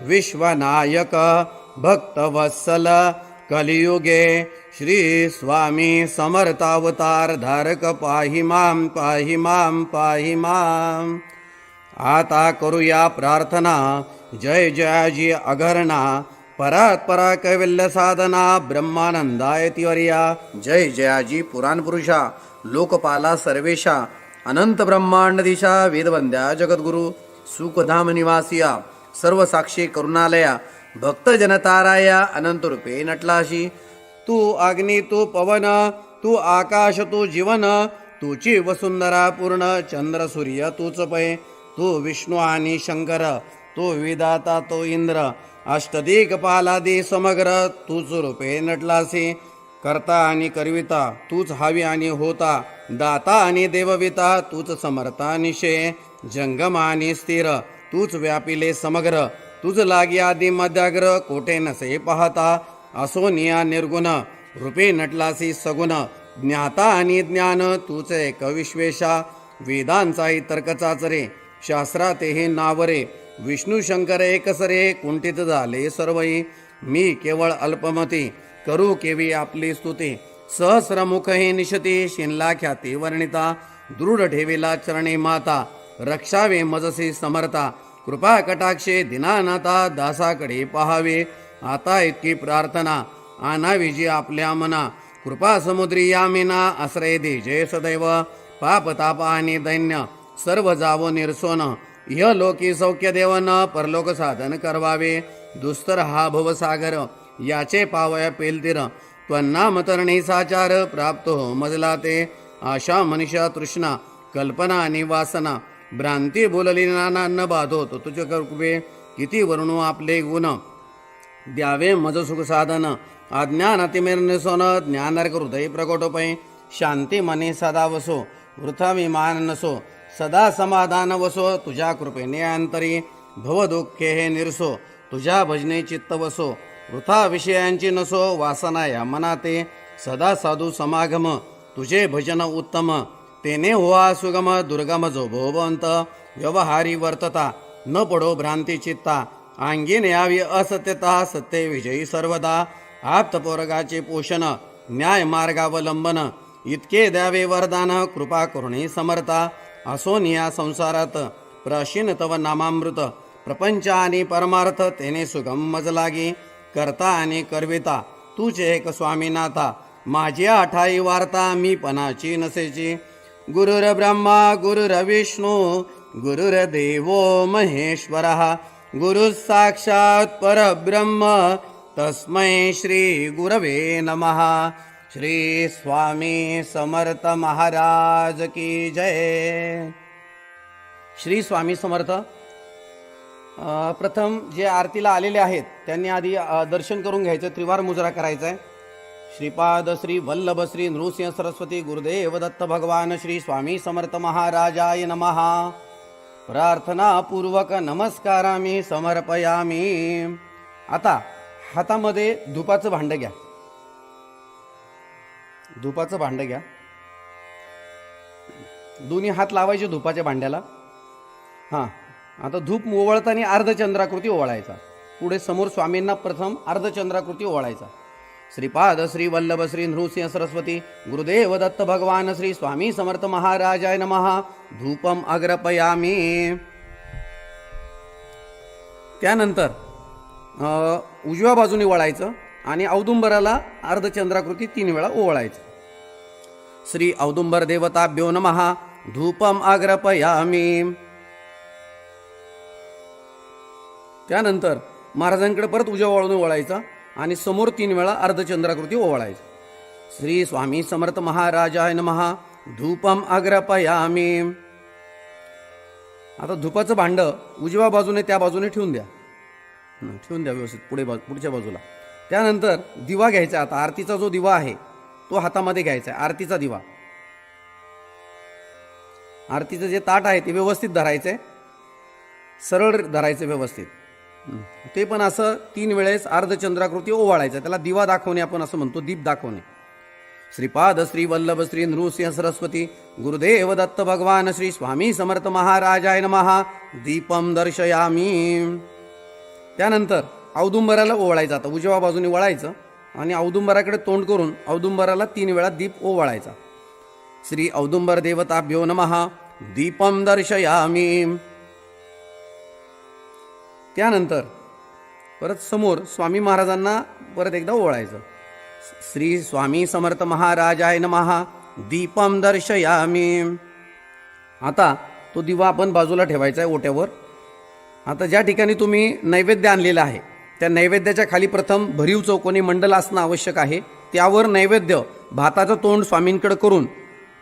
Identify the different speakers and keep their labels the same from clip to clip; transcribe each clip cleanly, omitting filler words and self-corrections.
Speaker 1: विश्वनायक भक्तवत्सल कलियुगे श्री स्वामी समर्थावतार धारक पाहि मां पाहि मां पाहि मां. आता करूया प्रार्थना. जय जयाजी अघरणा परात्परा कैवल्य साधना ब्रह्मानंदाय तिवर्या. जय जयाजी पुराण पुरुषा लोकपाला सर्वेशा अनंत ब्रह्मांडदिशा वेदवंद्या जगद्गुरु सुखधाम निवासिया सर्व साक्षी करुणालया भक्त जनताराया अनंत रूपे नटलाशी. तू अग्नी तू पवन तू आकाश तू जीवन तुची वसुंधरा पूर्ण चंद्र सूर्य तूच पै. तू विष्णू आणि शंकर तू विधाता तो इंद्र अष्टदिक्पालादी समग्र तूच रूपे नटलासी. करता आणि करविता तूच हवी आणि होता दाता आणि देवविता तूच समर्था निशे. जंगम आणि स्थिर तूच व्यापिले समग्र तुझ लागी आदि मध्याग्र कोठे नसे पाहता. असोनिया निर्गुण रूपे नटलासी सगुण ज्ञाता आणि ज्ञान तूच एक विश्वेशा. वेदांचाही तर्क चाचरे शास्त्रातेही नावरे विष्णू शंकर एकसरे कुंठित झाले सर्वही. मी केवळ अल्पमती करू केवी आपली स्तुती. सहस्रमुख हे निशती शिनला ख्याती वर्णिता. दृढ ठेविला चरणी माता रक्षावे मजसी समर्था. कृपा कटाक्षे दिनानाथा दासाकडे पहावे. आता इतकी प्रार्थना आणावी जी आपल्या मना. कृपा समुद्री यामिना आश्रय दे जय सदैव. पाप ताप आणि दैन्य सर्व जावो निर्सोन. इह लोकी सौख्य देवन परलोक साधन करवावे. दुस्तर हा भवसागर याचे पावया पेलतीर. त्वन्नाम तरणी साचार प्राप्त हो मजला ते. आशा मनुष्या तृष्णा कल्पना आणि वासना भ्रांती बोलली नाना न बाधो तो तुझे कृपे. किती वर्णू आपले गुण द्यावे मज सुख साधन. अज्ञान अतिमिर्निसोन ज्ञानार्क हृदय प्रकटोपै. शांती मने सदा वसो वृथा विमान नसो. सदा समाधान वसो तुझ्या कृपेने अंतरी. भव दुःखे हे निरसो तुझ्या भजने चित्त वसो. वृथा विषयांची नसो वासना या मनाते. सदा साधू समागम तुझे भजन उत्तम. तेने होवा सुगम दुर्गम जो भोवंत. व्यवहारी वर्तता न पडो भ्रांती चित्ता. अंगीन यावी असत्यता सत्य विजयी सर्वदा. आप्तपोरगाचे पोषण न्याय मार्गावलंबन. इतके द्यावे वरदान कृपा करुणी समर्था. असोनिया संसारात प्राशीन तव नामामृत. प्रपंच आणि परमार्थ तेने सुगम मज लागी. करता आणि करविता तुझे एक स्वामीनाथा. माझी आठाई वार्ता मी पणाची नसेची. गुरुर ब्रह्मा गुरुर्विष्णू गुरुर्देवो महेश्वरः. गुरु साक्षात परब्रह्म तस्मै श्री गुरवे नमः. श्री स्वामी समर्थ महाराज की जय. श्री स्वामी समर्थ. प्रथम जे आरतीला आलेले आहेत त्यांनी आधी दर्शन करून घ्यायचं. त्रिवार मुजरा करायचा आहे. श्रीपाद श्री वल्लभ श्री नृसिंह सरस्वती गुरुदेव दत्त भगवान श्री स्वामी समर्थ महाराजाय नमः. प्रार्थना पूर्वक नमस्कारामी समर्पयामी. आता हातामध्ये धुपाचं भांड घ्या. धुपाचं भांड घ्या. दोन्ही हात लावायचे धुपाच्या भांड्याला. हां, आता धूप ओवाळताना अर्धचंद्राकृती ओवाळायचा. पुढे समोर स्वामींना प्रथम अर्धचंद्राकृती ओवाळायचा. श्रीपाद श्री वल्लभ श्री नृसिंह सरस्वती गुरुदेव दत्त भगवान श्री स्वामी समर्थ महाराजाय नमः. धूपम अग्रपयामी. त्यानंतर उजव्या बाजूने वळायचं आणि औदुंबराला अर्धचंद्राकृती 3 वेळा ओवाळायचं. श्री औदुंबर देवताभ्यो नमः. धूपम अग्रपयामी. त्यानंतर महाराजांकडे परत उजव्या बाजूने वळायचा आणि समोर 3 वेळा अर्धचंद्राकृती ओवाळायची. श्री स्वामी समर्थ महाराजाय नमः. धूपम अग्रपयामी. आता धुपाचं भांड उजव्या बाजूने त्या बाजूने ठेवून द्या. व्यवस्थित पुढच्या बाजूला. त्यानंतर दिवा घ्यायचा. आता आरतीचा जो दिवा आहे तो हातामध्ये घ्यायचा आहे. आरतीचा दिवा. आरतीचं जे ताट आहे ते व्यवस्थित धरायचं आहे. सरळ धरायचं व्यवस्थित. ते पण असं 3 वेळेस अर्धचंद्राकृती ओवाळायचं. त्याला दिवा दाखवणे आपण असं म्हणतो. दीप दाखवणे. श्रीपाद श्री वल्लभ श्री नृसिंह सरस्वती गुरुदेव दत्त भगवान श्री स्वामी समर्थ महाराजाय नमः. दीपम दर्शयामी. त्यानंतर औदुंबराला ओवाळायचं. आता उजव्या बाजूने वळायचं आणि औदुंबराकडे तोंड करून औदुंबराला 3 वेळा दीप ओवाळायचा. श्री औदुंबर देवताभ्यो नमः. दीपम दर्शयामी. त्यानंतर परत समोर स्वामी महाराजांना परत एकदा ओवाळायचं. श्री स्वामी समर्थ महाराजाय नमः. दीपम दर्शयामी. आता तो दिवा आपण बाजूला ठेवायचा आहे ओट्यावर. आता ज्या ठिकाणी तुम्ही नैवेद्य आणलेला आहे त्या नैवेद्याच्या खाली प्रथम भरीव चौकोनी मंडल असणं आवश्यक आहे. त्यावर नैवेद्य भाताचं तोंड स्वामींकडे करून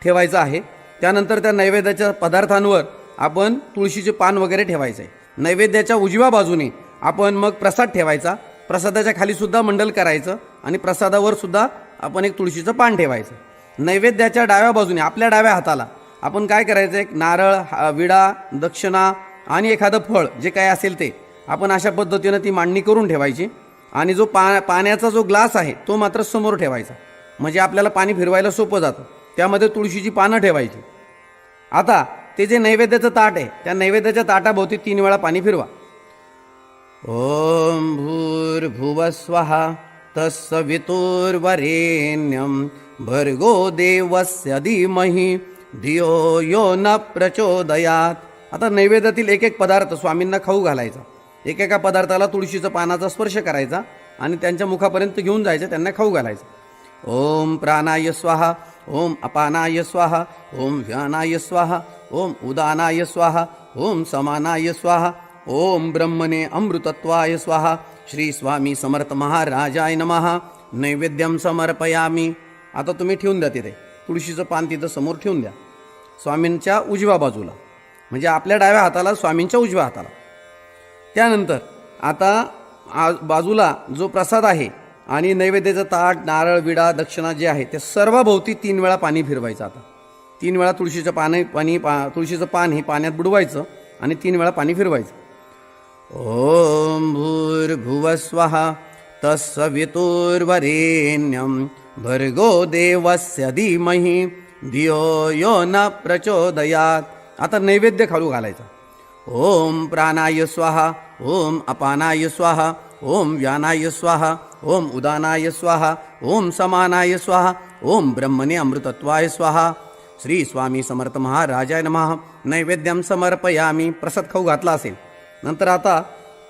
Speaker 1: ठेवायचं आहे. त्यानंतर त्या नैवेद्याच्या पदार्थांवर आपण तुळशीचे पान वगैरे ठेवायचं आहे. नैवेद्याच्या उजव्या बाजूने आपण मग प्रसाद ठेवायचा. प्रसादाच्या खाली सुद्धा मंडल करायचं आणि प्रसादावर सुद्धा आपण एक तुळशीचं पान ठेवायचं. नैवेद्याच्या डाव्या बाजूने आपल्या डाव्या हाताला आपण काय करायचं, एक नारळ, विडा, दक्षिणा आणि एखादं फळ जे काय असेल ते आपण अशा पद्धतीनं ती मांडणी करून ठेवायची. आणि जो पाण्याचा जो ग्लास आहे तो मात्र समोर ठेवायचा, म्हणजे आपल्याला पाणी फिरवायला सोपं जातं. त्यामध्ये तुळशीची पानं ठेवायची. आता ते जे नैवेद्याचं ताट आहे त्या नैवेद्याच्या ताटाभोवती 3 वेळा पाणी फिरवा. ओम भूर्भुवस्वः तत्सवितुर्वरेण्यं भर्गो देवस्य धीमहि धियो यो न प्रचोदयात. आता नैवेद्यातील एक एक पदार्थ स्वामींना खाऊ घालायचा. एकेका पदार्थाला तुळशीचा पानाचा स्पर्श करायचा आणि त्यांच्या मुखापर्यंत घेऊन जायचं, त्यांना खाऊ घालायचं. ओम प्राणाय स्वाहा. ओम अपानाय स्वाहा. ओम व्यानाय स्वाहा. ओम उदानाय स्वाहा. ओम समानाय स्वाहा. ओम ब्रह्मणे अमृतत्वाय स्वाहा. श्री स्वामी समर्थ महाराजाय नमः. नैवेद्यम समर्पयामी. आता तुम्ही ठेवून द्या तिथे तुळशीचं पान, तिथं समोर ठेवून द्या स्वामींच्या उजव्या बाजूला, म्हणजे आपल्या डाव्या हाताला स्वामींच्या उजव्या हाताला. त्यानंतर आता बाजूला जो प्रसाद आहे आणि नैवेद्याचं ताट, नारळ, विडा, दक्षिणा जे आहे ते सर्वाभोवती 3 वेळा पाणी फिरवायचं. आता 3 वेळा तुळशीचं तुळशीचं पान हे पाण्यात बुडवायचं आणि 3 वेळा पाणी फिरवायचं. ओम भूर्भुवस्वः तत्सवितुर्वरेण्यं भर्गो देवस्य धीमहि धियो यो न प्रचोदयात. आता नैवेद्य खालू घालायचा. ओम प्राणाय स्वाहा. ओम अपानाय स्वाहा. ओम व्यानाय स्वाहा. ओम उदानाय स्वाहा. ओम समानाय स्वाहा. ओम ब्रह्मणे अमृतत्वाय स्वाहा. श्री स्वामी समर्थ महाराजाय नमः. नैवेद्यम समर्पयामी. प्रसाद खाऊ घातला असेल नंतर आता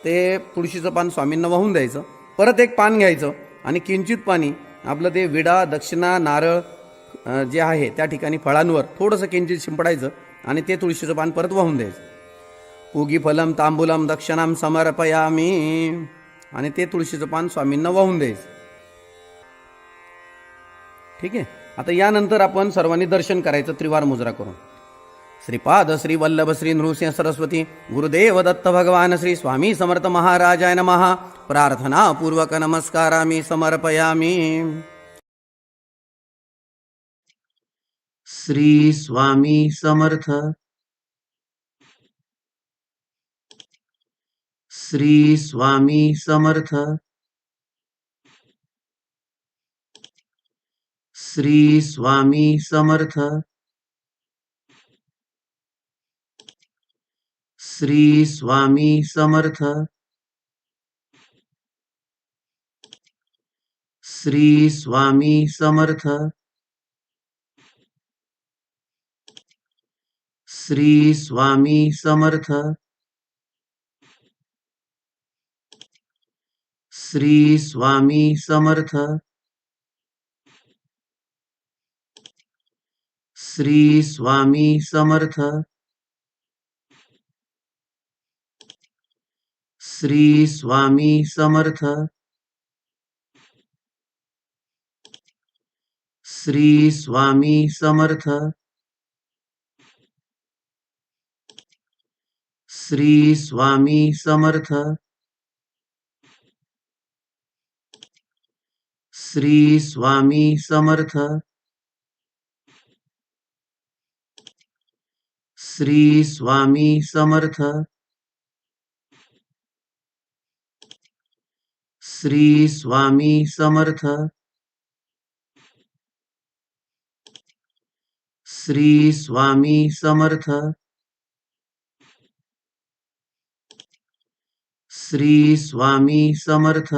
Speaker 1: ते तुळशीचं पान स्वामींना वाहून द्यायचं. परत एक पान घ्यायचं आणि किंचित पाणी आपलं ते विडा, दक्षिणा, नारळ जे आहे त्या ठिकाणी फळांवर थोडंसं किंचित शिंपडायचं आणि ते तुळशीचं पान परत वाहून द्यायचं. पूगी फलम तांबूलम दक्षिणाम समर्पयामी. आणि ते तुळशीचं पान स्वामींना वाहून द्यायचं. ठीक आहे. आता यानंतर आपण सर्वांनी दर्शन करायचं त्रिवार मुजरा करून. श्रीपाद श्री वल्लभ श्री नृसिंह सरस्वती गुरुदेव दत्त भगवान श्री स्वामी समर्थ महाराजाय नमः. प्रार्थना पूर्वक नमस्कारामि समर्पयामि.
Speaker 2: श्री स्वामी समर्थ. श्री स्वामी समर्थ. श्री स्वामी समर्थ. श्री स्वामी समर्थ. श्री स्वामी समर्थ. श्री स्वामी समर्थ. श्री स्वामी समर्थ. श्री स्वामी समर्थ. श्री स्वामी समर्थ. श्री स्वामी समर्थ. श्री स्वामी समर्थ. श्री स्वामी समर्थ. श्री स्वामी समर्थ. श्री स्वामी समर्थ. श्री स्वामी समर्थ. श्री स्वामी समर्थ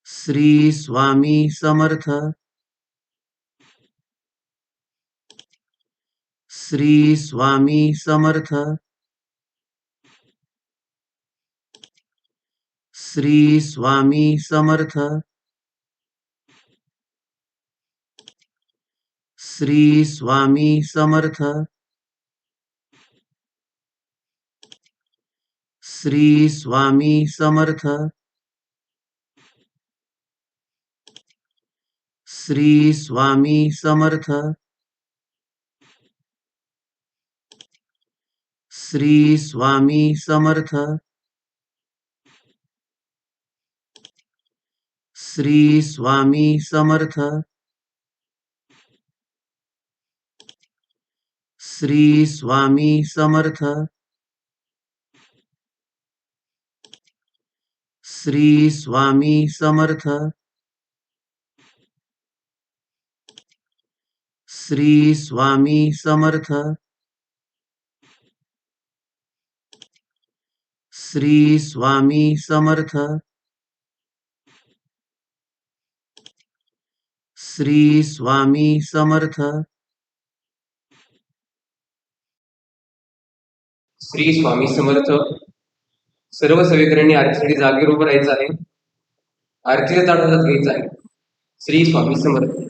Speaker 2: श्री स्वामी समर्थ श्री स्वामी समर्थ श्री स्वामी समर्थ श्री स्वामी समर्थ श्री स्वामी समर्थ श्री स्वामी समर्थ श्री स्वामी समर्थ श्री स्वामी समर्थ श्री स्वामी समर्थ श्री स्वामी समर्थ श्री स्वामी समर्थ श्री स्वामी समर्थ श्री स्वामी समर्थ
Speaker 3: श्री स्वामी समर्थ. सर्व सेवेकऱ्यांनी आरतीसाठी जागेवर उभं राहायचं आहे. आरतीचा ताट हातात घ्यायचा आहे. श्री स्वामी समर्थ.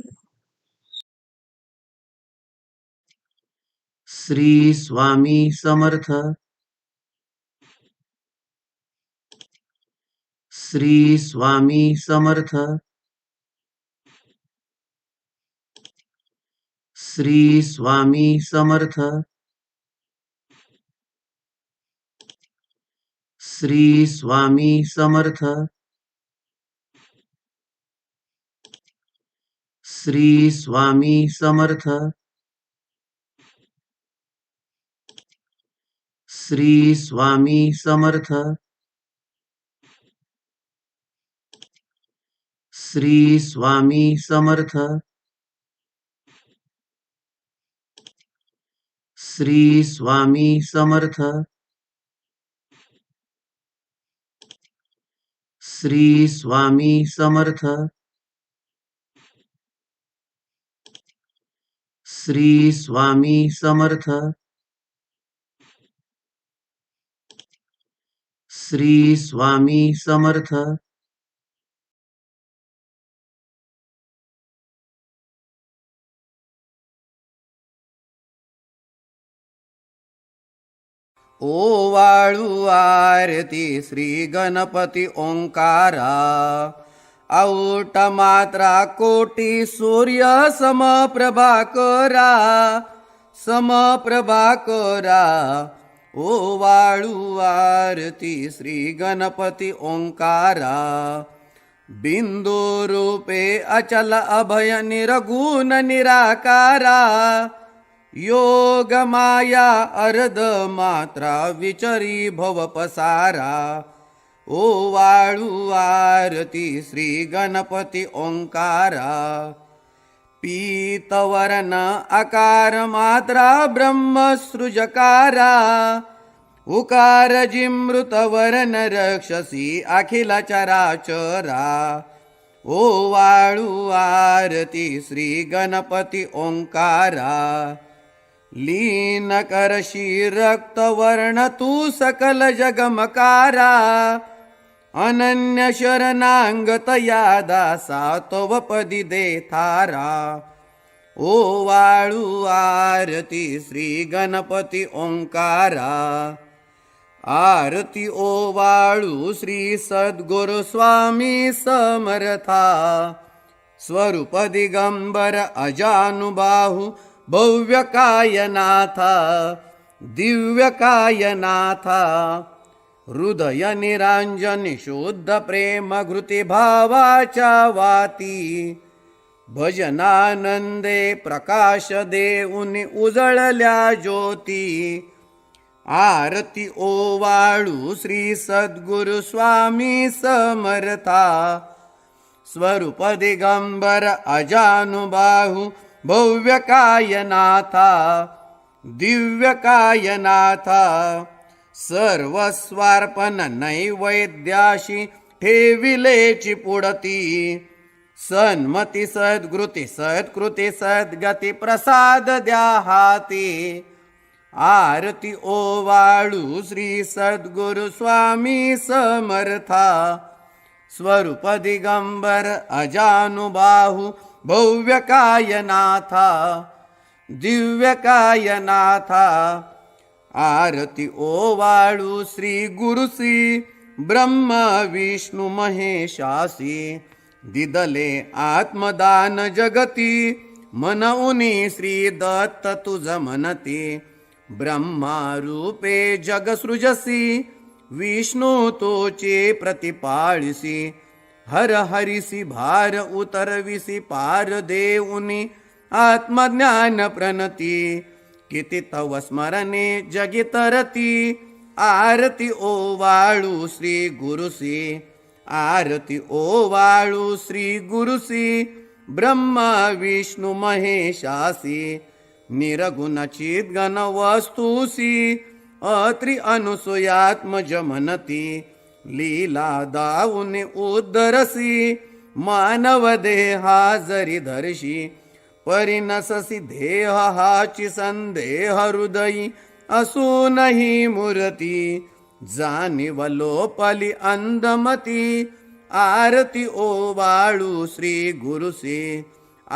Speaker 2: श्री स्वामी समर्थ श्री स्वामी समर्थ श्री स्वामी समर्थ श्री स्वामी समर्थ श्री स्वामी समर्थ श्री स्वामी समर्थ श्री स्वामी समर्थ श्री स्वामी समर्थ श्री स्वामी समर्थ श्री स्वामी समर्थ श्री स्वामी समर्थ
Speaker 1: ओवाळू आरती श्री गणपती ओंकारा औट मात्रा कोटी सूर्य समप्रभाकरा समप्रभाकरा ओवाळू आरती श्री गणपती ओंकारा बिंदू रूपे अचल अभय निरगुण निराकारा योग माया अर्ध मात्रा विचरी भव पसारा ओवाळू आरती श्री गणपती ओंकारा पीतवर्ण आकार मात्रा ब्रह्मसृजकारा उकार जिमृत वर्ण रक्षसी अखिल चराचरा ओवाळू आरती श्री गणपती ओंकारा लीन करशी रक्त वर्ण तू सकल जगमकारा अनन्य शरणांगत या दासा तव पदी दे थारा ओवाळू आरती श्री गणपती ओंकारा आरती ओवाळू श्री सद्गुरु स्वामी समर्था स्वरूप दिगंबर अजानुबाहू भव्य कायनाथा दिव्य कायनाथा हृदय निरांजन शुद्ध प्रेम घृती भावाच्या वाती भजनानंदे प्रकाश देऊनी उजळल्या ज्योती आरती ओवाळू श्री सद्गुरु स्वामी समर्था स्वरूप दिगंबर अजानुबाहू भव्य कायनाथा दिव्यकायनाथा सर्वस्वार्पण नैवेद्याशी ठेविलेची पुढती सन्मती सद्गृती सत्कृती सद्गती प्रसाद द्या हाती आरती ओवाळू श्री सद्गुरु स्वामी समर्था स्वरूप दिगंबर अजानुबाहू भव्य कायनाथा दिव्य कायनाथा आरती ओवाळू श्री गुरुसी ब्रह्म विष्णु महेशासी दिदले आत्मदान जगती मनउनी श्री दत्त तुझ मनती ब्रह्मा रूपे जग सृजसी विष्णु तोचे प्रतिपाळिसी हर हरिसी भार उतरविसी पार देऊनी आत्मज्ञान प्रणती किती तव स्मरणे जगी तरती आरती ओवाळू श्री गुरुसी आरती ओवाळू श्री गुरुसी ब्रह्मा विष्णु महेशासी निरगुण चिद्गण वस्तुसी अत्रि अनुसूयात्मज मनती लीला दाऊने उद्धरसी मानव देहा जरी धरशी परिनससी देह हाची संदेह हृदयी असूनही मूर्ती जाणीव लोपली अंधमती आरती ओवाळू श्री गुरुसी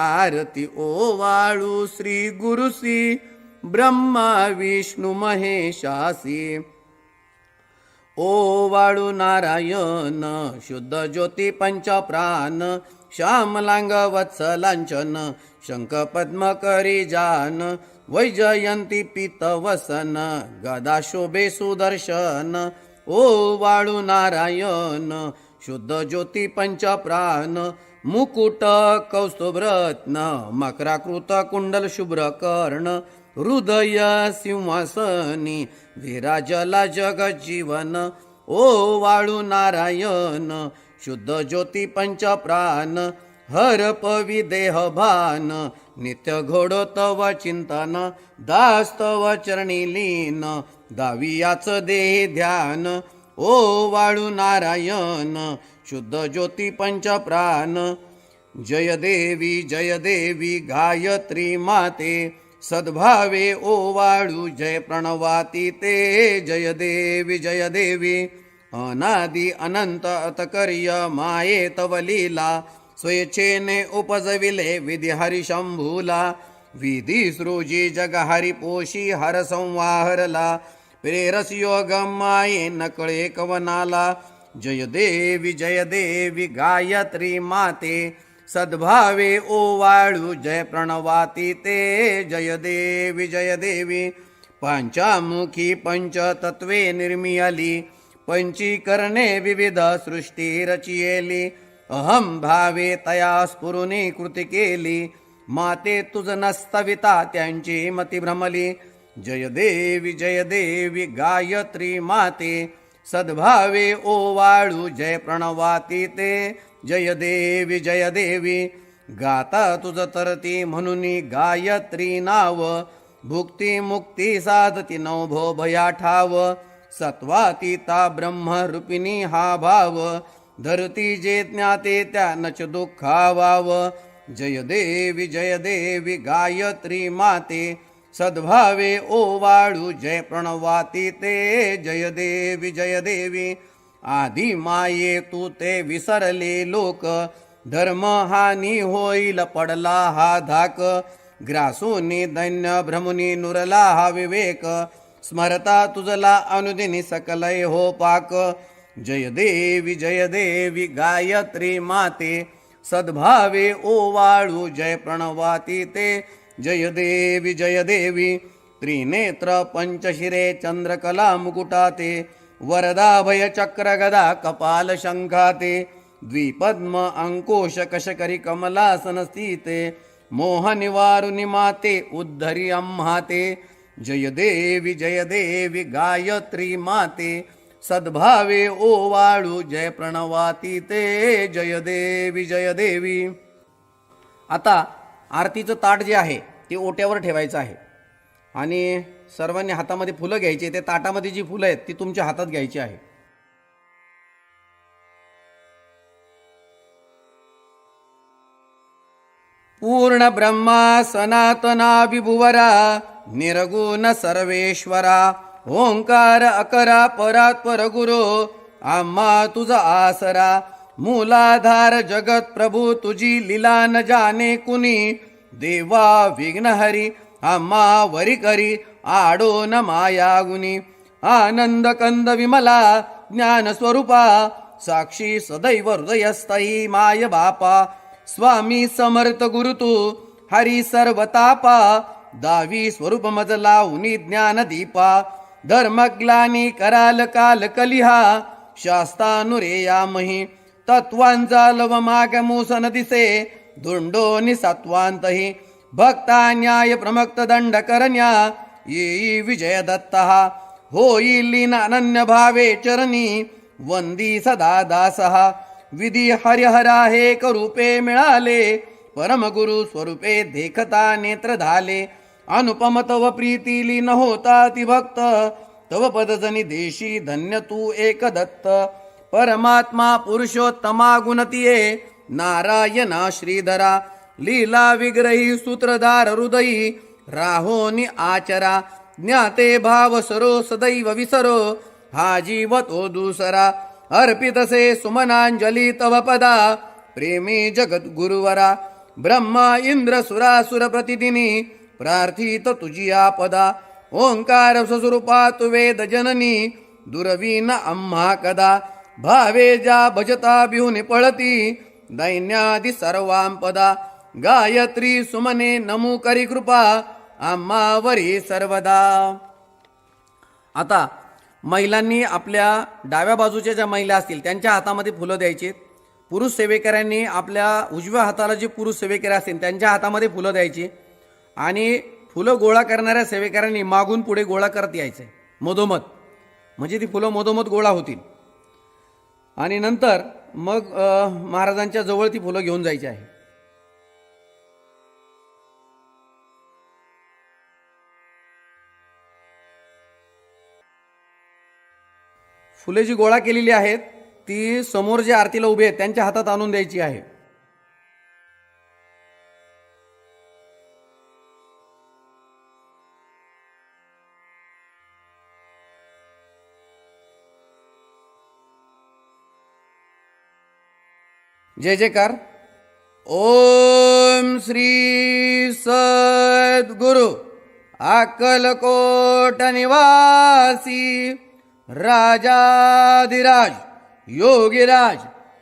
Speaker 1: आरती ओवाळू श्री गुरुसी ब्रह्मा विष्णु महेशासी ओवाळू नारायण शुद्ध ज्योती पंचप्राण श्यामलांग वत्सलांचन शंख पद्म करी जान वैजयंती पीतवसन गदा शोभे सुदर्शन ओवाळू नारायण शुद्ध ज्योती पंचप्राण मुकुट कौस्तुभरत्न मकराकृत कुंडल शुभ्र कर्ण हृदय सिंहासनी विराजला जगजीवन ओवाळू नारायण शुद्ध ज्योती पंचप्राण हर पवी देह भान नित्य घोडो तव चिंतन दास्तव चरणी लीन दावियाच देह ध्यान ओवाळू नारायण शुद्ध ज्योती पंचप्राण जय देवी गायत्री माते सद्भावे ओवाळू जय प्रणवाती ते जय देवी अनादि अनंत अतकर्य माये तव लीला स्वेच्छेने उपजविले विधी हरी शंभूला विधी सृजी जग हरी पोशी हर संवाहरला प्रेरस योग माये नकळे कवनाला जय देवी गायत्री माते सद्भावे ओवाळू जय प्रणवाती ते जय देवी पंचामुखी पंचतत्वे निर्मियली पंचीकरणे विविध सृष्टी रचियेली अहम भावे तया स्फुरुनी कृती केली माते तुझ नस्तविता त्यांची मती भ्रमली जय देवी गायत्री माते सद्भावे ओवाळू जय प्रणवाती ते जय देवी गाता तुझ तरती म्हणून गायत्री नाव भुक्ती मुक्ती साधती नवभो भया ठाव सत्वातीता ब्रह्मरूपिणी हा भाव धरती जे ज्ञाते त्यानच दुःखावाव जय देवी गायत्री माते सद्भावे ओवाळू जय प्रणवाती ते जय देवी आधी माये तू ते विसरले लोक धर्म हानी होईल पडला हा धाक ग्रासूनी दैन्य भ्रमुनी नुरला हा विवेक स्मरता तुझला अनुदिनी सकलय हो पाक जय देवी गायत्री माते सद्भावे ओवाळू जय प्रणवाती ते जय देवी त्रिनेत्र पंचशिरे चंद्रकला मुकुटाते वरदाभय चक्र गदा कपाल शंखाते द्विपद्म अंकुश कशकरी कमलासन स्थिते मोह निवारुनि माते उद्धरी अम्हाते जय देवी गायत्री माते सद्भावे ओवाळू जय प्रणवाती ते जय देवी आता आरतीचं ताट जे आहे ते ओट्यावर ठेवायचं आहे आणि सर्वांनी हातामध्ये फुलं घ्यायची. ते ताटामध्ये जी फुलं आहेत ती तुमच्या हातात घ्यायची आहे. पूर्ण ब्रह्मा सनातना विभुवरा निर्गुण सर्वेश्वरा ओंकार अकरा परात्पर गुरु आम्हा तुझा आसरा मूलाधार जगत प्रभू तुझी लीला न जाणे कुणी देवा विघ्नहरी आम्हा वरी करी आडो न माया गुणी आनंद कंद विमला ज्ञान स्वरूपा साक्षी सदैव हृदयस्थई माय बापा स्वामी समर्थ गुरु तू हरी सर्वतापा दावी स्वरूप मजला उनी ज्ञान दीपा धर्मग्लानी कराल काल कलिहा शास्तानुरेयामही तत्वांचा लव माग मूसन दिसे धुंडोनी सत्वांतही भक्ता न्याय प्रमक्त दंड करण्या येई विजय दत्तः होईल लीन अनन्य भावे चरणी वंदी सदा दासः विधी हरिहरा हे करूपे मिळाले परमगुरु स्वरूपे देखता नेत्र झाले अनुपम तव प्रीती लीन होता ती भक्त तव पदजनी देशी धन्य तू एक दत्त परमात्मा पुरुषोत्तमा गुणतिये नारायणा श्रीधरा लीला विग्रही सूत्रधार हृदयी राहोनी आचरा ज्ञाते भाव सरो सदैव विसरो हा जीव तो दुसरा अर्पितसे सुमनांजली तव पदा प्रेमी जगत गुरुवरा ब्रह्मा इंद्र सुरासुर प्रतिदिनी प्रार्थित तुझी आपदा ओंकार स्वस्वरूपा तु वेद जननी दुर्वीन आम्हा कदा भावे जा भजता बिहुनी पळती दैन्यादि सर्वांपदा गायत्री सुमने नमू करी कृपा आम्हावरी सर्वदा. आता महिलांनी आपल्या डाव्या बाजूच्या ज्या महिला असतील त्यांच्या हातामध्ये फुलं द्यायची. पुरुष सेवेकऱ्यांनी आपल्या उजव्या हाताला जे पुरुष सेवेकरी असतील त्यांच्या हातामध्ये फुलं द्यायची आणि फुलं गोळा करणाऱ्या सेवेकऱ्यांनी मागून पुढे गोळा करत यायचे मधोमध, म्हणजे ती फुलं मधोमध गोळा होतील आणि नंतर मग महाराजांच्या जवळ ती फुलं घेऊन जायची आहे. फुले जी गोळा केलेली आहेत ती समोर जे आरतीला उभे आहेत त्यांच्या हातात आणून द्यायची आहे. जय जयकार. ओम श्री सद्गुरु अक्कलकोट निवासी राजाधिराज योगीराज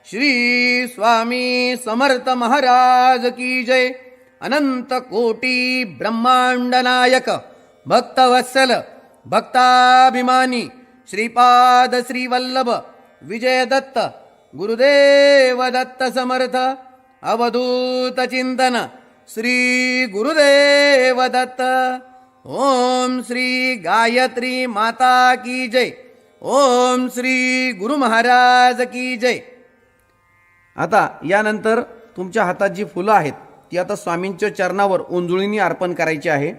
Speaker 1: श्री स्वामी समर्थ महाराज की जय. अनंत कोटी ब्रह्मांड नायक भक्तवत्सल भक्ताभिमानी श्रीपाद श्रीवल्लभ विजय दत्त गुरुदेव दत्त समर्थ अवधूत चिंतन श्री गुरुदेव दत्त. ओम श्री गायत्री माता की जय. ओम श्री गुरु महाराज की जय. आता यानंतर तुमच्या हातात जी फुलं आहेत ती आता स्वामींच्या चरणावर ओंजळीने अर्पण करायची आहे.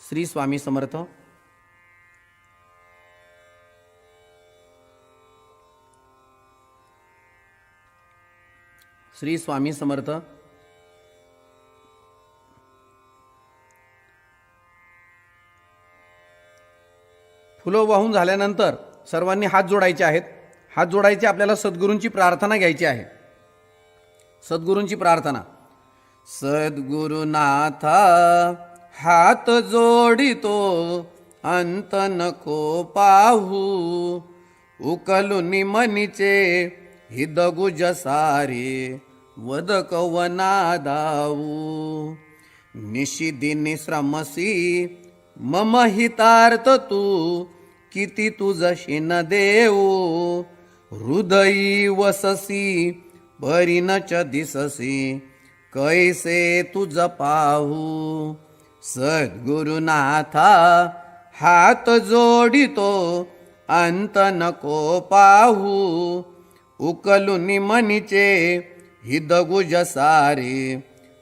Speaker 1: श्री स्वामी समर्थ. श्री स्वामी समर्थ. फुलं वाहून झाल्यानंतर सर्वांनी हात जोडायचे आहेत. हात जोडायचे, आपल्याला सद्गुरूंची प्रार्थना घ्यायची आहे. सद्गुरूंची प्रार्थना. सद्गुरुनाथा हात जोडितो अंत नको पाहू उकलुनी मनीचे हिदगुज सारे वद कवना दाऊ निशिदिनी श्रमसी मम हितार्थ तू किती तुझशी न देऊ हृदयी वससी परिणच दिससी कैसे तुझ पाहू सद्गुरुनाथा हात जोडितो अंत नको पाहू उकलुनी मनीचे हिदगुज सारे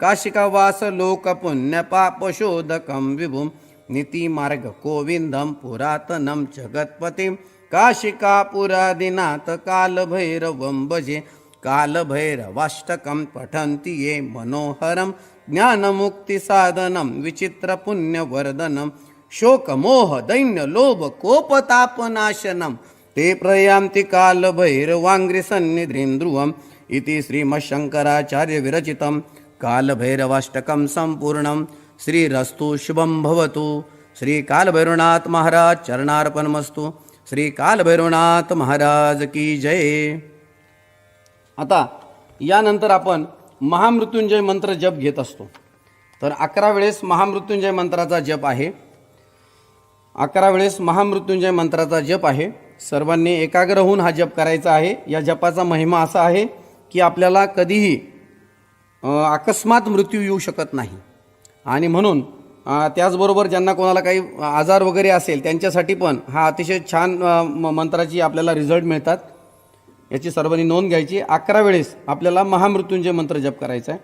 Speaker 1: काशिकावास लोक पुण्य पाप शोधकं विभुं नीति मार्ग गोविंदम पुरातनम जगत्पतिं काशिकापुरादिनाथ कालभैरवं भजे कालभैरवाष्टकं पठन्ति ये मनोहरं ज्ञानमुक्तिसाधनं विचित्रपुण्यवर्धनं शोकमोह दैन्य लोभ कोपतापनाशनं ते प्रयान्ति कालभैरवाङ्घ्रिसन्निधिं ध्रुवम् इति श्रीमच्छङ्कराचार्य विरचितं कालभैरवाष्टकं सम्पूर्णं श्रीरस्तु शुभं भवतु. श्री कालभैरवनाथ महाराज चरणार्पणमस्तु. श्री कालभैरवनाथ महाराज की जय. आता यानंतर आपण महामृत्युंजय मंत्र जप घेत असतो. तर 11 वेळेस महामृत्युंजय मंत्राचा जप आहे. 11 वेळेस महामृत्युंजय मंत्राचा जप आहे. सर्वांनी एकाग्र होऊन हा जप करायचा आहे. या जपाचा महिमा असा आहे की आपल्याला कधीही अकस्मात मृत्यू येऊ शकत नाही. आणि म्हणून त्याचबरोबर ज्यांना कोणाला काही आजार वगैरे असेल त्यांच्यासाठी पण हा अतिशय छान मंत्राची आपल्याला रिझल्ट मिळतात. याची सर्वांनी नोंद घ्यायची. 11 वेळेस आपल्याला महामृत्युंजय मंत्र जप करायचा आहे.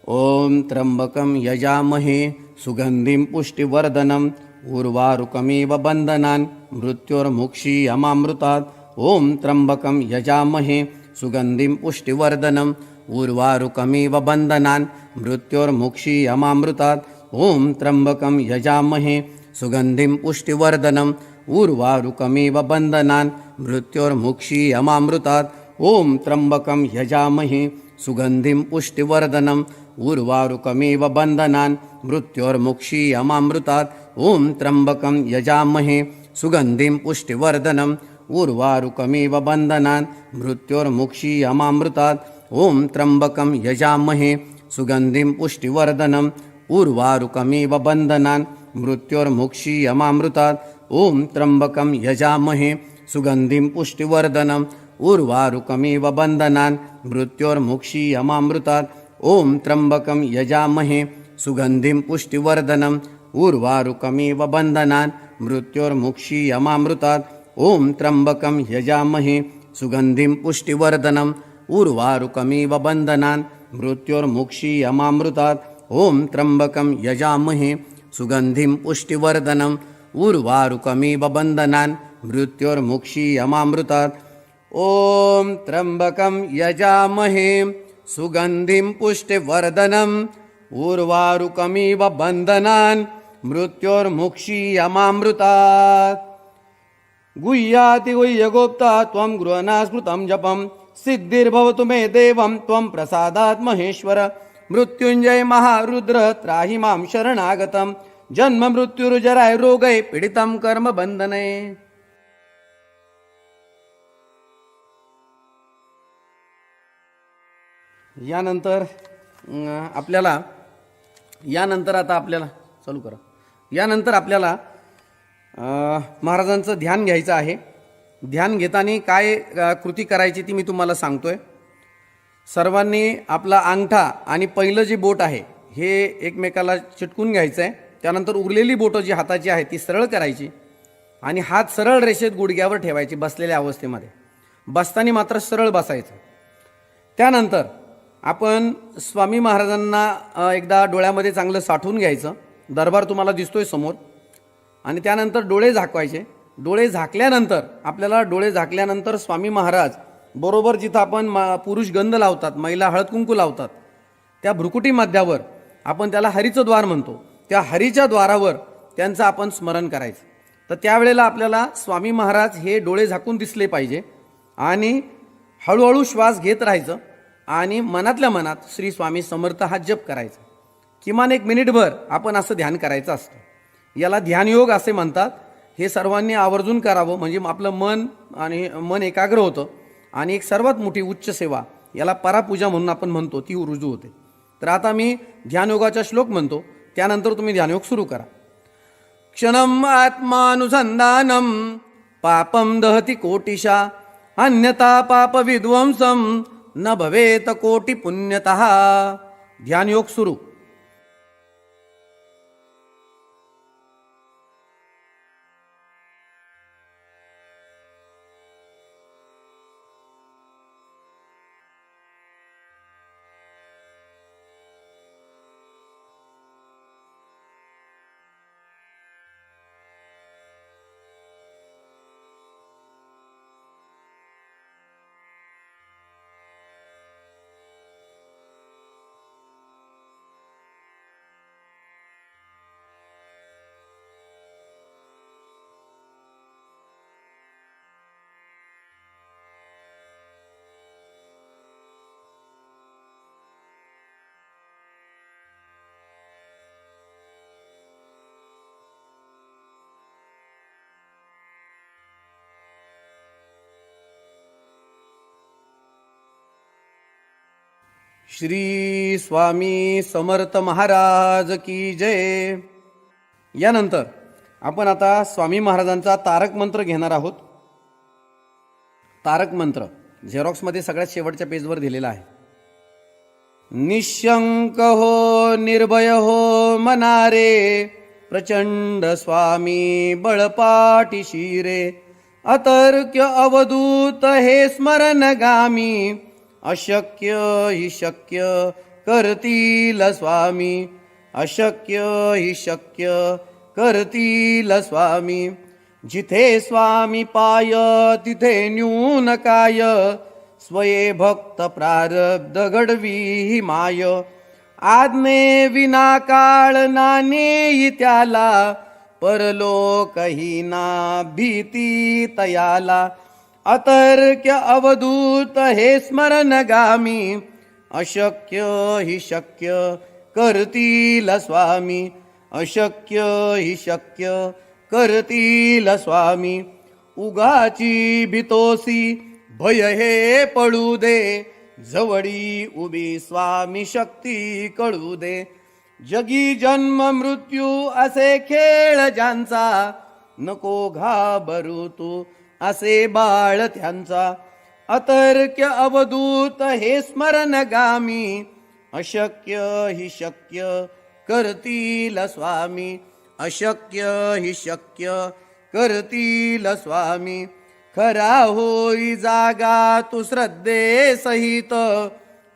Speaker 1: ओम त्र्यंबकं यजामहे सुगंधिं पुष्टिवर्धनम् उर्वारुकमिव बन्धनान् मृत्योर्मुक्षीयमामृतात्. ओम त्र्यंबकं यजामहे सुगंधिं पुष्टिवर्धनम् उर्वारुकमिव बन्धनान् मृत्योर्मुक्षीयमामृतात्. ओम त्र्यंबकं यजामहे सुगंधिं पुष्टिवर्धनम् उर्वारुकमिव बन्धनान् मृत्योर्मुक्षीयमामृतात्. ओम त्र्यंबकं यजामहे सुगंधिं पुष्टिवर्धनम् उर्वारुकमिव बन्धनान् मृत्योर्मुक्षीयमामृतात्. ओम त्र्यंबकं यजामहे सुगंधिं पुष्टिवर्धनम् उर्वारुकमिव बन्धनान् मृत्योर्मुक्षीयमामृतात्. ओम त्र्यंबकं यजामहे सुगंधिं पुष्टिवर्धनम् उर्वारुकमिव बन्धनान् मृत्योर्मुक्षीयमामृतात्. ओम त्र्यंबकं यजामहे सुगंधिं पुष्टिवर्धनम् उर्वारुकमिव बन्धनान् मृत्योर्मुक्षीयमामृतात्. ओम त्र्यंबकं यजामहे सुगंधिं पुष्टिवर्धनम् उर्वारुकमिव बन्धनान् मृत्योर्मुक्षीयमामृतात्. ओम त्र्यंबकं यजामहे सुगंधिं पुष्टिवर्धनम् उर्वारुकमिव बन्धनान् मृत्योर्मुक्षीयमामृतात्. ओम त्र्यंबकं यजामहे सुगंधिं पुष्टिवर्धनम् उर्वारुकमिव बन्धनान् मृत्योर्मुक्षीयमामृतात्. ओम त्र्यंबकं यजामहे सुगंधिं पुष्टिवर्धनम् उर्वारुकमिव बन्धनान् मृत्योर्मुक्षीयमामृतात्. गुह्याति गुह्यगुप्ता त्वं गृहणा स्मृतं जपं सिद्धिर्भवतु मे देवं त्वं प्रसादात् महेश्वर. मृत्युंजय महारुद्र त्राहि मां शरणागतं जन्म मृत्युर्जराय रोगै पीडितं कर्म बंधने. यानंतर आपल्याला महाराजांचं ध्यान घ्यायचं आहे. ध्यान घेताना काय कृती करायची ती मी तुम्हाला सांगतोय. सर्वांनी आपला अंगठा आणि पहिलं जे बोट आहे हे एकमेकाला चिटकून घ्यायचं आहे. त्यानंतर उरलेली बोटं जी हाताची आहे ती सरळ करायची आणि हात सरळ रेषेत गुडघ्यावर ठेवायची बसलेल्या अवस्थेमध्ये. बसताना मात्र सरळ बसायचं. त्यानंतर आपण स्वामी महाराजांना एकदा डोळ्यामध्ये चांगलं साठवून घ्यायचं. दरबार तुम्हाला दिसतोय समोर. आणि त्यानंतर डोळे झाकवायचे. डोळे झाकल्यानंतर आपल्याला डोळे झाकल्यानंतर स्वामी महाराज बरोबर जिथं आपण पुरुष गंध लावतात, महिला हळद कुंकू लावतात, त्या भ्रुकुटी मध्यावर आपण त्याला हरीचं द्वार म्हणतो. त्या हरीच्या द्वारावर त्यांचं आपण स्मरण करायचं. तर त्यावेळेला आपल्याला स्वामी महाराज हे डोळे झाकून दिसले पाहिजे आणि हळूहळू श्वास घेत राहायचं आणि मनातल्या मनात श्री स्वामी समर्थ हा जप करायचा. किमान 1 मिनिटभर आपण असं ध्यान करायचं असतं. याला ध्यानयोग असे म्हणतात. हे सर्वांनी आवर्जून करावं म्हणजे आपलं मन एकाग्र होतं आणि एक सर्वात मोठी उच्च सेवा याला परापूजा म्हणून आपण म्हणतो ती रुजू होते. तर आता मी ध्यानयोगाचा श्लोक म्हणतो, त्यानंतर तुम्ही ध्यानयोग सुरू करा. क्षणम आत्मानुसंधानम पापम दहती कोटिशा अन्यथा पाप विध्वंसम न भवेत कोटी पुण्यतः. ध्यानयोग सुरू. श्री स्वामी समर्थ महाराज की जय. यानंतर आपण आता स्वामी महाराजांचा तारक मंत्र घेणार आहोत. तारक मंत्र झेरॉक्समध्ये सगळ्यात शेवटच्या पेजवर दिलेला आहे. निशंक हो निर्भय हो मनारे, प्रचंड स्वामी बळपाठीशी रे. अतर्क्य अवधूत हे स्मरणगामी, अशक्य हि शक्य करतील स्वामी. अशक्य हि शक्य करतील स्वामी. जिथे स्वामी पाय तिथे न्यून काय, स्वये भक्त प्रारब्ध घडवी ही माय. आज्ञे विना काळ नानेई त्याला, परलोकही ना भीती तयाला. अतर्क्य अवधूत हे स्मरणगामी, अशक्य हि शक्य करतील स्वामी. अशक्य हि शक्य करतील स्वामी. उगाची भीतोसी भय हे पळू दे, जवळी उभी स्वामी शक्ती कळू दे. जगी जन्म मृत्यू असे खेळ ज्यांचा, नको घाबरू तू असे बाळ त्यांचा. अतर्क्य अवधूत हे स्मरणगामी, अशक्य हि शक्य करतील स्वामी. अशक्य हि शक्य करतील स्वामी. खरा होई जागा तू श्रद्धे सहित,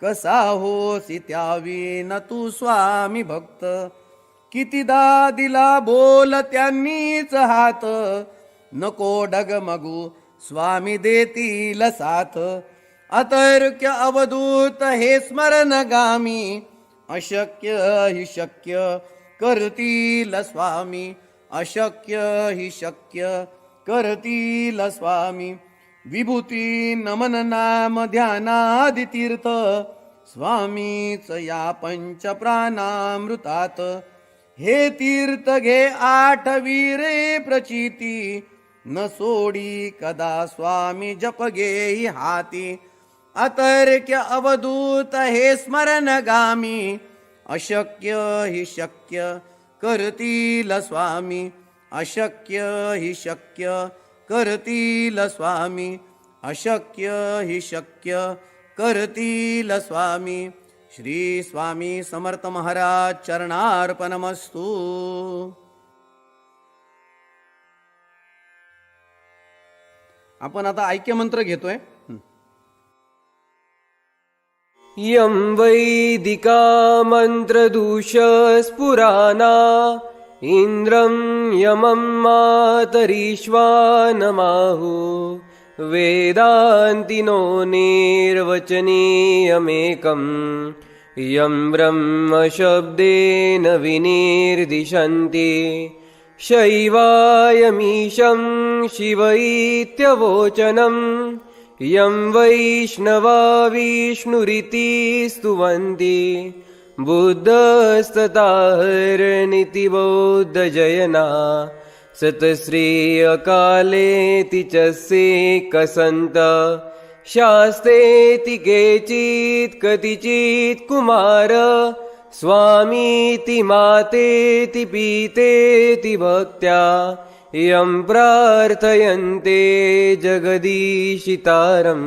Speaker 1: कसा होसी त्याविन तू स्वामी भक्त. कितीदा दिला बोल त्यांनीच हात, नको डगमगू स्वामी देतील साथ. अतर्क्य अवधूत हे स्मरणगामी, अशक्य हि शक्य करतील स्वामी. अशक्य हि शक्य करतील स्वामी. विभूती नमन नाम ध्यानादि तीर्थ, स्वामीच या पंच प्राणामृतात. हे तीर्थ घे आठवी रे प्रचिती, न सोडी कदा स्वामी जप घेई हाती. अतर्क्य अवधूत हे स्मरणगामी, अशक्य हि शक्य करतील स्वामी. अशक्य हि शक्य करतील स्वामी. अशक्य हि शक्य करतील स्वामी. श्री स्वामी समर्थ महाराज चरणार्पणमस्तु. आपण आता ऐक्य मंत्र घेतोय.
Speaker 4: यं वैदिका मन्त्रदूषस्फुराना, इन्द्रं यमं मातरीश्वानमाहु. वेदान्तिनो निर्वचनीयमेकं, यं ब्रह्मशब्देन विनिर्दिशन्ति. शैवायमीशं शिव इत्यवोचनम्, यं वैष्णवा विष्णुरिति स्तुवन्ति. बुद्धस्तताहरनिति बौद्धजयना, सतश्री अकालेति च सेकसन्त. शास्तेति केचित् कतिचित् कुमार, स्वामीति मातेति पीतेति भक्त्या. यं प्रार्थयन्ते जगदीशितारं,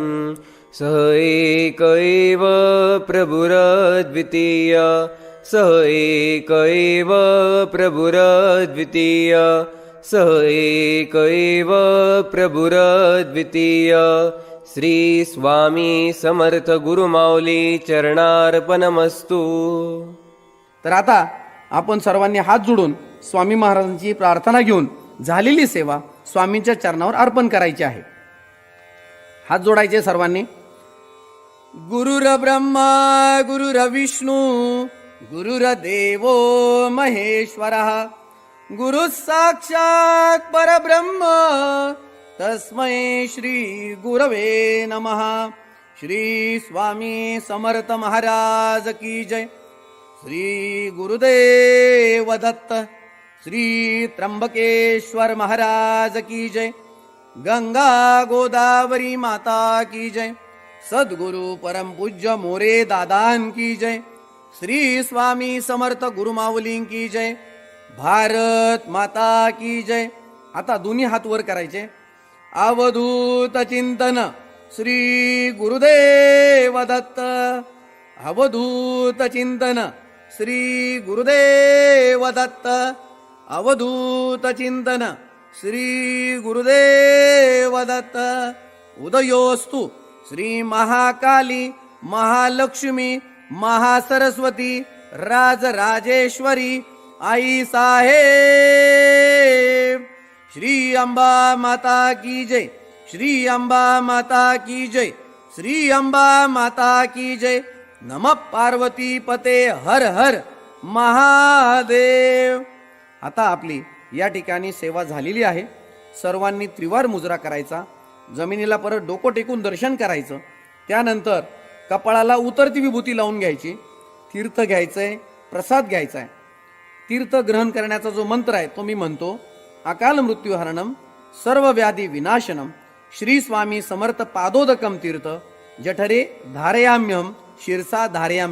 Speaker 4: सः एक एव प्रभुरद्वितीय. सः एक एव प्रभुरद्वितीय. सः एक एव प्रभुरद्वितीय. श्री स्वामी समर्थ गुरुमाऊली चरणार्पणमस्तु.
Speaker 1: तर आता आपण सर्वांनी हात जोडून स्वामी महाराजांची प्रार्थना घेऊन झालेली सेवा स्वामींच्या चरणावर अर्पण करायची आहे. हात जोडायचे सर्वांनी. गुरुर ब्रह्मा गुरुर विष्णू गुरुर्देवो महेश्वरः, गुरु साक्षात परब्रह्म तस्मै श्री गुरवे नमः. श्री स्वामी समर्थ महाराज की जय. श्री गुरुदेव दत्त. श्री त्र्यंबकेश्वर महाराज की जय. गंगा गोदावरी माता की जय. सद्गुरु परम पूज्य मोरे दादान की जय. श्री स्वामी समर्थ गुरुमाऊलीं की जय. भारत माता की जय. आता दोन्ही हात वर करायचे. अवधूत चिंतन श्री गुरुदेव दत्त. अवधूत चिंतन श्री गुरुदेव दत्त. अवधूत चिंतन श्री गुरुदेव दत्त. उदयोस्तु श्री महाकाली महालक्ष्मी महासरस्वती राजराजेश्वरी आई साहेब. श्री अंबा माता की जय. श्री अंबा माता की जय. श्री अंबा माता की जय. नमः पार्वती पते हर हर महादेव. आता आपली या ठिकाणी सेवा झालेली आहे. सर्वांनी त्रिवार मुजरा करायचा. जमिनीला परत डोकं टेकून दर्शन करायचं. त्यानंतर कपाळाला उतरती विभूती लावून घ्यायची. तीर्थ घ्यायचंय, प्रसाद घ्यायचाय. तीर्थ ग्रहण करण्याचा जो मंत्र आहे तो मी म्हणतो. अकाल मृत्युहरणम सर्व व्याधी विनाशनम श्री स्वामी समर्थ पादोदकम तीर्थ जठरे धारयाम्यहम शिरसा धारयाम्य.